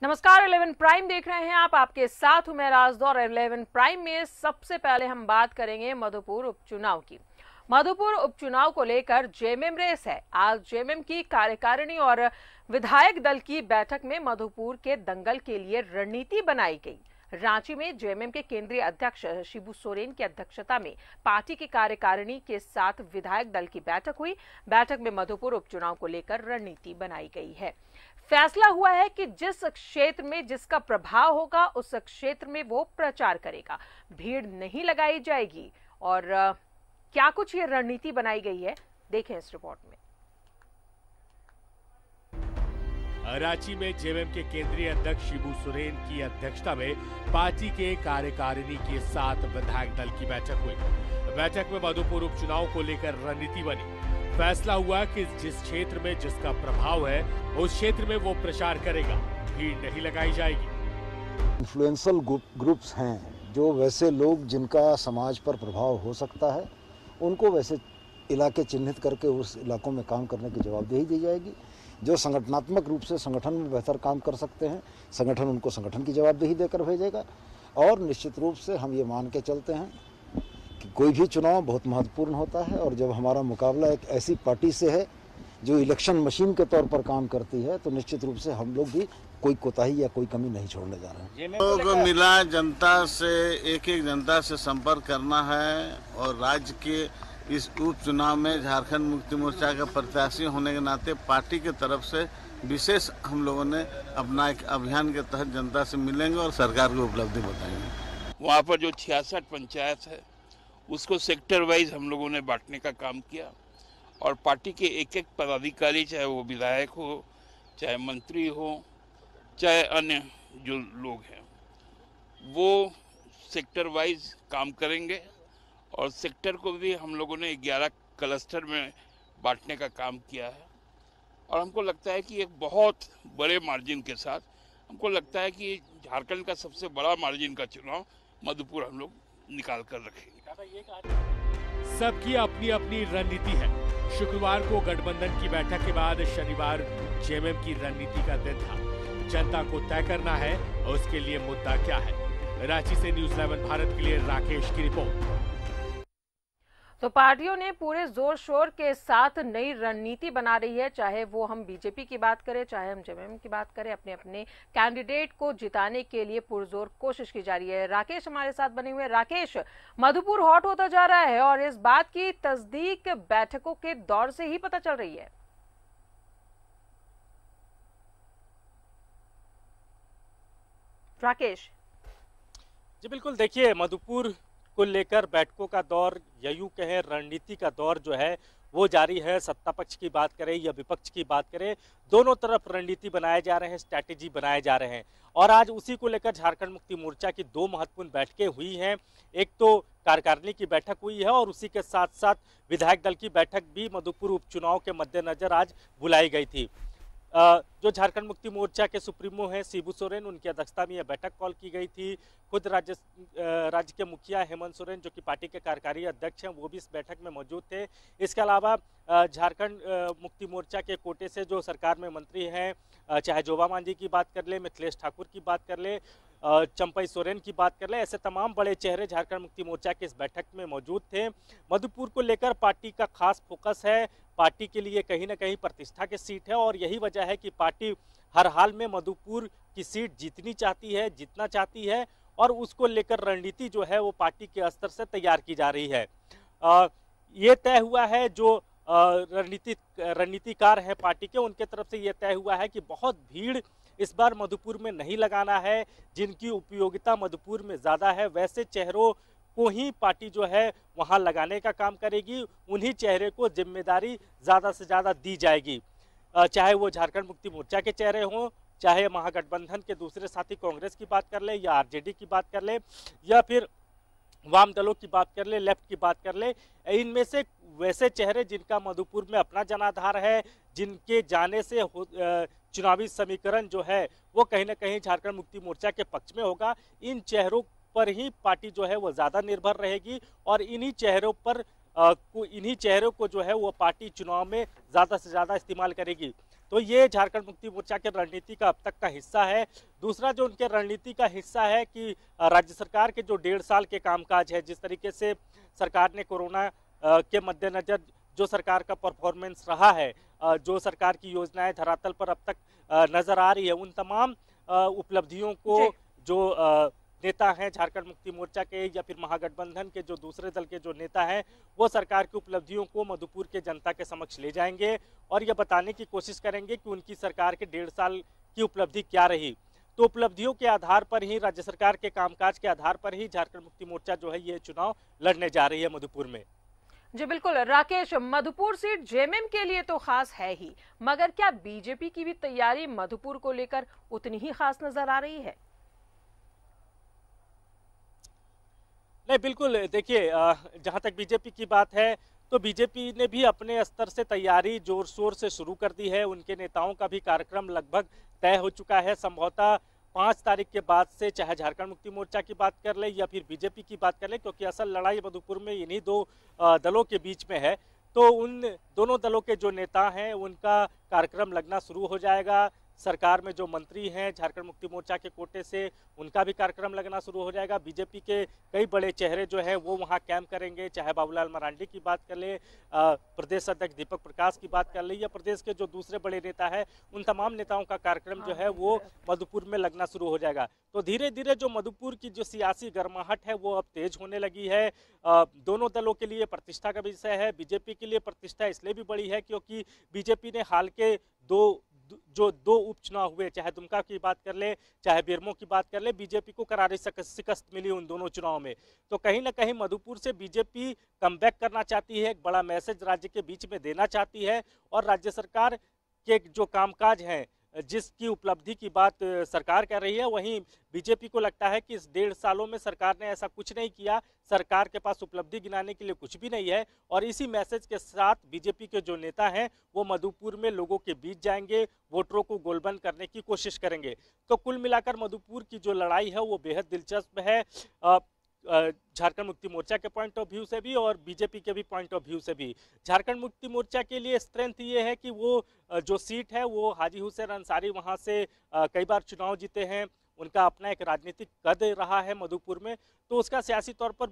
नमस्कार, 11 प्राइम देख रहे हैं आप। आपके साथ हूं मैं राजदौर। 11 प्राइम में सबसे पहले हम बात करेंगे मधुपुर उपचुनाव की। मधुपुर उपचुनाव को लेकर जेएमएम रेस है। आज जेएमएम की कार्यकारिणी और विधायक दल की बैठक में मधुपुर के दंगल के लिए रणनीति बनाई गई। रांची में जेएमएम के केंद्रीय अध्यक्ष शिबू सोरेन की अध्यक्षता में पार्टी की कार्यकारिणी के साथ विधायक दल की बैठक हुई। बैठक में मधुपुर उपचुनाव को लेकर रणनीति बनाई गई है। फैसला हुआ है कि जिस क्षेत्र में जिसका प्रभाव होगा उस क्षेत्र में वो प्रचार करेगा, भीड़ नहीं लगाई जाएगी। और क्या कुछ ये रणनीति बनाई गई है, देखें इस रिपोर्ट में। रांची में जेएमएम के केंद्रीय अध्यक्ष शिबू सोरेन की अध्यक्षता में पार्टी के कार्यकारिणी के साथ विधायक दल की बैठक हुई। बैठक में मधुपुर उपचुनाव को लेकर रणनीति बनी। फैसला हुआ कि जिस क्षेत्र में जिसका प्रभाव है उस क्षेत्र में वो प्रचार करेगा, भीड़ नहीं लगाई जाएगी। इन्फ्लुएंशियल ग्रुप्स हैं, जो वैसे लोग जिनका समाज पर प्रभाव हो सकता है, उनको वैसे इलाके चिन्हित करके उस इलाकों में काम करने की जवाबदेही दी जाएगी। जो संगठनात्मक रूप से संगठन में बेहतर काम कर सकते हैं, संगठन उनको संगठन की जवाबदेही देकर भेजेगा। और निश्चित रूप से हम ये मान के चलते हैं कि कोई भी चुनाव बहुत महत्वपूर्ण होता है, और जब हमारा मुकाबला एक ऐसी पार्टी से है जो इलेक्शन मशीन के तौर पर काम करती है, तो निश्चित रूप से हम लोग भी कोई कोताही या कोई कमी नहीं छोड़ने जा रहे हैं। लोग मिला जनता से, एक एक जनता से संपर्क करना है। और राज्य के इस उपचुनाव में झारखंड मुक्ति मोर्चा का प्रत्याशी होने के नाते पार्टी के तरफ से विशेष हम लोगों ने अपना एक अभियान के तहत जनता से मिलेंगे और सरकार को उपलब्धि बताएंगे। वहाँ पर जो 66 पंचायत है उसको सेक्टर वाइज हम लोगों ने बांटने का काम किया। और पार्टी के एक एक पदाधिकारी, चाहे वो विधायक हो, चाहे मंत्री हो, चाहे अन्य जो लोग हैं, वो सेक्टर वाइज काम करेंगे। और सेक्टर को भी हम लोगों ने 11 क्लस्टर में बांटने का काम किया है। और हमको लगता है कि एक बहुत बड़े मार्जिन के साथ, हमको लगता है कि झारखंड का सबसे बड़ा मार्जिन का चुनाव मधुपुर हम लोग निकाल कर रखेंगे। सबकी अपनी अपनी रणनीति है। शुक्रवार को गठबंधन की बैठक के बाद शनिवार जेएमएम की रणनीति का दिन था। जनता को तय करना है उसके लिए मुद्दा क्या है। रांची से न्यूज़ 11 भारत के लिए राकेश की रिपोर्ट। तो पार्टियों ने पूरे जोर शोर के साथ नई रणनीति बना रही है। चाहे वो हम बीजेपी की बात करें, चाहे हम जेएमएम की बात करें, अपने अपने कैंडिडेट को जिताने के लिए पुरजोर कोशिश की जा रही है। राकेश हमारे साथ बने हुए। राकेश, मधुपुर हॉट होता जा रहा है और इस बात की तस्दीक बैठकों के दौर से ही पता चल रही है। राकेश जी बिल्कुल, देखिए मधुपुर को लेकर बैठकों का दौर, या यूं कहें रणनीति का दौर जो है वो जारी है। सत्ता पक्ष की बात करें या विपक्ष की बात करें, दोनों तरफ रणनीति बनाए जा रहे हैं, स्ट्रैटेजी बनाए जा रहे हैं। और आज उसी को लेकर झारखंड मुक्ति मोर्चा की 2 महत्वपूर्ण बैठकें हुई हैं। एक तो कार्यकारिणी की बैठक हुई है और उसी के साथ साथ विधायक दल की बैठक भी मधुपुर उपचुनाव के मद्देनजर आज बुलाई गई थी। जो झारखंड मुक्ति मोर्चा के सुप्रीमो हैं शिबू सोरेन, उनकी अध्यक्षता में यह बैठक कॉल की गई थी। खुद राज्य के मुखिया हेमंत सोरेन, जो कि पार्टी के कार्यकारी अध्यक्ष हैं, वो भी इस बैठक में मौजूद थे। इसके अलावा झारखंड मुक्ति मोर्चा के कोटे से जो सरकार में मंत्री हैं, चाहे जोबा मांझी की बात कर ले, मिथिलेश ठाकुर की बात कर ले, चंपई सोरेन की बात कर ले, ऐसे तमाम बड़े चेहरे झारखंड मुक्ति मोर्चा के इस बैठक में मौजूद थे। मधुपुर को लेकर पार्टी का खास फोकस है। पार्टी के लिए कहीं ना कहीं प्रतिष्ठा की सीट है और यही वजह है कि पार्टी हर हाल में मधुपुर की सीट जीतना चाहती है और उसको लेकर रणनीति जो है वो पार्टी के स्तर से तैयार की जा रही है। ये तय हुआ है, जो रणनीतिकार हैं पार्टी के, उनके तरफ से ये तय हुआ है कि बहुत भीड़ इस बार मधुपुर में नहीं लगाना है। जिनकी उपयोगिता मधुपुर में ज़्यादा है वैसे चेहरों को ही पार्टी जो है वहां लगाने का काम करेगी। उन्हीं चेहरे को जिम्मेदारी ज़्यादा से ज़्यादा दी जाएगी, चाहे वो झारखंड मुक्ति मोर्चा के चेहरे हों, चाहे महागठबंधन के दूसरे साथी कांग्रेस की बात कर ले या आरजेडी की बात कर ले या फिर वाम दलों की बात कर ले, लेफ्ट की बात कर ले। इनमें से वैसे चेहरे जिनका मधुपुर में अपना जनाधार है, जिनके जाने से चुनावी समीकरण जो है वो कहीं ना कहीं झारखंड मुक्ति मोर्चा के पक्ष में होगा, इन चेहरों पर ही पार्टी जो है वो ज़्यादा निर्भर रहेगी और इन्हीं चेहरों को जो है वो पार्टी चुनाव में ज़्यादा से ज़्यादा इस्तेमाल करेगी। तो ये झारखंड मुक्ति मोर्चा के रणनीति का अब तक का हिस्सा है। दूसरा जो उनके रणनीति का हिस्सा है कि राज्य सरकार के जो 1.5 साल के कामकाज है, जिस तरीके से सरकार ने कोरोना के मद्देनजर जो सरकार का परफॉर्मेंस रहा है, जो सरकार की योजनाएं धरातल पर अब तक नजर आ रही है, उन तमाम उपलब्धियों को जो नेता हैं झारखंड मुक्ति मोर्चा के या फिर महागठबंधन के जो दूसरे दल के जो नेता हैं, वो सरकार की उपलब्धियों को मधुपुर के जनता के समक्ष ले जाएंगे और ये बताने की कोशिश करेंगे कि उनकी सरकार के 1.5 साल की उपलब्धि क्या रही। तो उपलब्धियों के आधार पर ही, राज्य सरकार के कामकाज के आधार पर ही झारखंड मुक्ति मोर्चा जो है ये चुनाव लड़ने जा रही है मधुपुर में। जी बिल्कुल राकेश, मधुपुर सीट जेएमएम के लिए तो खास है ही, मगर क्या बीजेपी की भी तैयारी मधुपुर को लेकर उतनी ही खास नजर आ रही है? नहीं, बिल्कुल। देखिए, जहां तक बीजेपी की बात है तो बीजेपी ने भी अपने स्तर से तैयारी जोर शोर से शुरू कर दी है। उनके नेताओं का भी कार्यक्रम लगभग तय हो चुका है। संभवतः 5 तारीख के बाद से, चाहे झारखंड मुक्ति मोर्चा की बात कर ले या फिर बीजेपी की बात कर ले, क्योंकि असल लड़ाई मधुपुर में इन्हीं 2 दलों के बीच में है, तो उन दोनों दलों के जो नेता हैं उनका कार्यक्रम लगना शुरू हो जाएगा। सरकार में जो मंत्री हैं झारखंड मुक्ति मोर्चा के कोटे से, उनका भी कार्यक्रम लगना शुरू हो जाएगा। बीजेपी के कई बड़े चेहरे जो है वो वहां कैंप करेंगे, चाहे बाबूलाल मरांडी की बात कर ले, प्रदेश अध्यक्ष दीपक प्रकाश की बात कर ले, या प्रदेश के जो दूसरे बड़े नेता है, उन तमाम नेताओं का कार्यक्रम जो है वो मधुपुर में लगना शुरू हो जाएगा। तो धीरे धीरे जो मधुपुर की जो सियासी गर्माहट है वो अब तेज होने लगी है। दोनों दलों के लिए प्रतिष्ठा का विषय है। बीजेपी के लिए प्रतिष्ठा इसलिए भी बड़ी है क्योंकि बीजेपी ने हाल के दो उपचुनाव हुए, चाहे दुमका की बात कर ले, चाहे बेरमो की बात कर ले, बीजेपी को करारी शिकस्त मिली उन दोनों चुनाव में। तो कहीं ना कहीं मधुपुर से बीजेपी कमबैक करना चाहती है, एक बड़ा मैसेज राज्य के बीच में देना चाहती है, और राज्य सरकार के जो कामकाज हैं, जिसकी उपलब्धि की बात सरकार कर रही है, वहीं बीजेपी को लगता है कि इस 1.5 सालों में सरकार ने ऐसा कुछ नहीं किया, सरकार के पास उपलब्धि गिनाने के लिए कुछ भी नहीं है। और इसी मैसेज के साथ बीजेपी के जो नेता हैं वो मधुपुर में लोगों के बीच जाएंगे, वोटरों को गोलबंद करने की कोशिश करेंगे। तो कुल मिलाकर मधुपुर की जो लड़ाई है वो बेहद दिलचस्प है, झारखंड मुक्ति मोर्चा के पॉइंट ऑफ व्यू से भी और बीजेपी के भी पॉइंट ऑफ व्यू से भी। झारखंड मुक्ति मोर्चा के लिए स्ट्रेंथ ये है कि वो जो सीट है वो हाजी हुसैन अंसारी वहां से कई बार चुनाव जीते हैं, उनका अपना एक राजनीतिक कद रहा है मधुपुर में, तो उसका सियासी तौर पर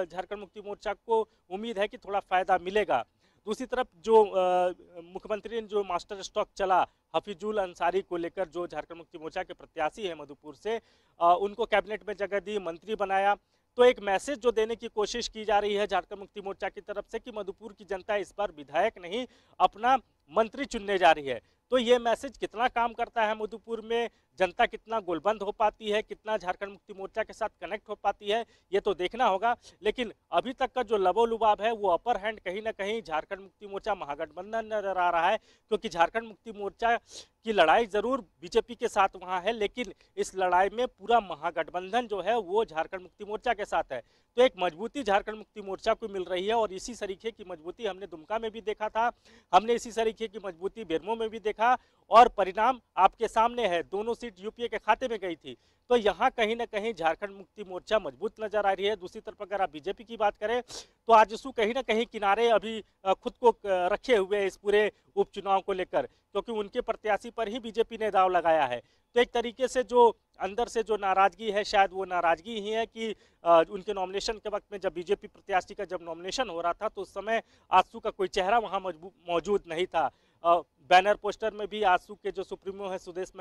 झारखंड मुक्ति मोर्चा को उम्मीद है कि थोड़ा फायदा मिलेगा। दूसरी तरफ जो मुख्यमंत्री ने जो मास्टर स्ट्रोक चला हफीजुल अंसारी को लेकर, जो झारखंड मुक्ति मोर्चा के प्रत्याशी है मधुपुर से, उनको कैबिनेट में जगह दी, मंत्री बनाया, तो एक मैसेज जो देने की कोशिश की जा रही है झारखंड मुक्ति मोर्चा की तरफ से कि मधुपुर की जनता इस बार विधायक नहीं अपना मंत्री चुनने जा रही है। तो ये मैसेज कितना काम करता है मधुपुर में, जनता कितना गोलबंद हो पाती है, कितना झारखंड मुक्ति मोर्चा के साथ कनेक्ट हो पाती है, ये तो देखना होगा। लेकिन अभी तक का जो लबोलुबाब है वो अपर हैंड कहीं ना कहीं झारखंड मुक्ति मोर्चा महागठबंधन नजर आ रहा है, क्योंकि झारखंड मुक्ति मोर्चा की लड़ाई जरूर बीजेपी के साथ वहां है, लेकिन इस लड़ाई में पूरा महागठबंधन जो है वो झारखंड मुक्ति मोर्चा के साथ है। तो एक मजबूती झारखंड मुक्ति मोर्चा को मिल रही है, और इसी तरीके की मजबूती हमने दुमका में भी देखा था, हमने इसी तरीके की मजबूती बेरमो में भी देखा, और परिणाम आपके सामने है, दोनों सीट यूपीए के खाते में गई थी। तो यहाँ कहीं ना कहीं झारखंड मुक्ति मोर्चा मजबूत नजर आ रही है। दूसरी तरफ अगर आप बीजेपी की बात करें तो आजसू कहीं ना कहीं किनारे अभी खुद को रखे हुए इस पूरे उपचुनाव को लेकर, क्योंकि उनके प्रत्याशी पर ही बीजेपी ने दाव लगाया है। तो एक तरीके से जो अंदर से जो नाराजगी है, शायद वो नाराजगी ही है कि उनके नॉमिनेशन के वक्त में जब बीजेपी प्रत्याशी का जब नॉमिनेशन हो रहा था तो उस समय आजसू का कोई चेहरा वहां मौजूद नहीं था। बैनर पोस्टर में भी आजसू के जो सुप्रीमो है सुदेश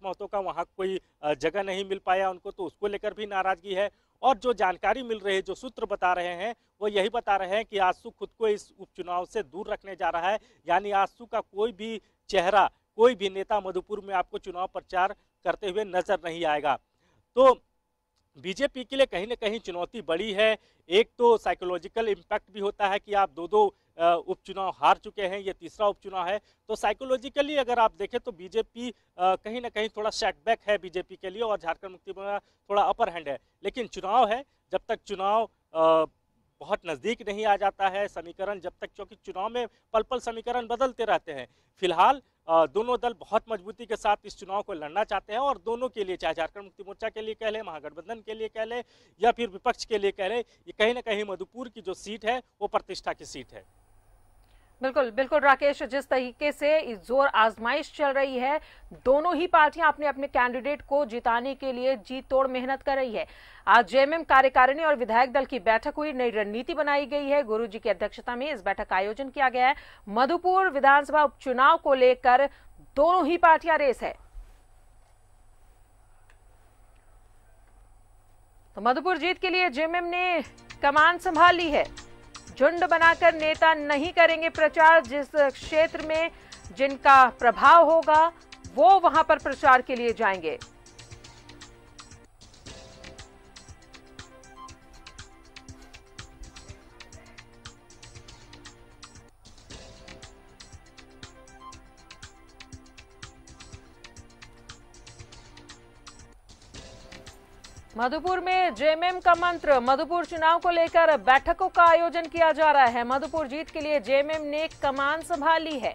महतो का वहाँ कोई जगह नहीं मिल पाया उनको, तो उसको लेकर भी नाराजगी है। और जो जानकारी मिल रही है, जो सूत्र बता रहे हैं, वो यही बता रहे हैं कि आजसू खुद को इस उपचुनाव से दूर रखने जा रहा है, यानी आजसू का कोई भी चेहरा, कोई भी नेता मधुपुर में आपको चुनाव प्रचार करते हुए नजर नहीं आएगा। तो बीजेपी के लिए कहीं ना कहीं चुनौती बड़ी है। एक तो साइकोलॉजिकल इम्पैक्ट भी होता है कि आप दो उपचुनाव हार चुके हैं, ये तीसरा उपचुनाव है, तो साइकोलॉजिकली अगर आप देखें तो बीजेपी कहीं ना कहीं थोड़ा सेटबैक है बीजेपी के लिए, और झारखंड मुक्ति मोर्चा थोड़ा अपर हैंड है। लेकिन चुनाव है, जब तक चुनाव बहुत नज़दीक नहीं आ जाता है, समीकरण जब तक, क्योंकि चुनाव में पल पल समीकरण बदलते रहते हैं। फिलहाल दोनों दल बहुत मजबूती के साथ इस चुनाव को लड़ना चाहते हैं, और दोनों के लिए, चाहे झारखंड मुक्ति मोर्चा के लिए कह ले, महागठबंधन के लिए कह ले, या फिर विपक्ष के लिए कह ले, ये कहीं ना कहीं मधुपुर की जो सीट है वो प्रतिष्ठा की सीट है। बिल्कुल बिल्कुल राकेश, जिस तरीके से इस जोर आजमाइश चल रही है, दोनों ही पार्टियां अपने अपने कैंडिडेट को जिताने के लिए जी तोड़ मेहनत कर रही है। आज जेएमएम कार्यकारिणी और विधायक दल की बैठक हुई, नई रणनीति बनाई गई है। गुरुजी की अध्यक्षता में इस बैठक का आयोजन किया गया है। मधुपुर विधानसभा उपचुनाव को लेकर दोनों ही पार्टियां रेस है। तो मधुपुर जीत के लिए जेएमएम ने कमान संभाल ली है। झुंड बनाकर नेता नहीं करेंगे प्रचार, जिस क्षेत्र में जिनका प्रभाव होगा वो वहां पर प्रचार के लिए जाएंगे। मधुपुर में जेएमएम का मंत्र, मधुपुर चुनाव को लेकर बैठकों का आयोजन किया जा रहा है। मधुपुर जीत के लिए जेएमएम ने कमान संभाल ली है।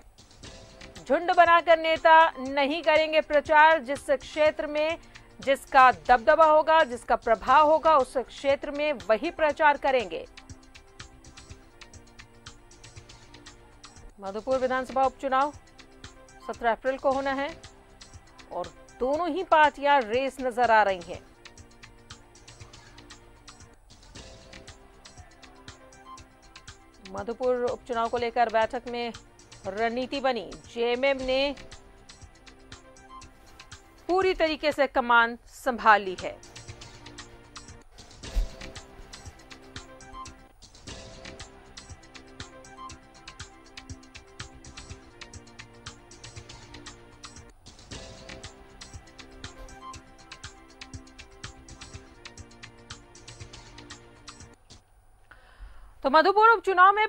झुंड बनाकर नेता नहीं करेंगे प्रचार, जिस क्षेत्र में जिसका दबदबा होगा, जिसका प्रभाव होगा, उस क्षेत्र में वही प्रचार करेंगे। मधुपुर विधानसभा उपचुनाव 17 अप्रैल को होना है और दोनों ही पार्टियां रेस नजर आ रही हैं। मधुपुर उपचुनाव को लेकर बैठक में रणनीति बनी। जेएमएम ने पूरी तरीके से कमान संभाल ली है। तो मधुपुर उपचुनाव में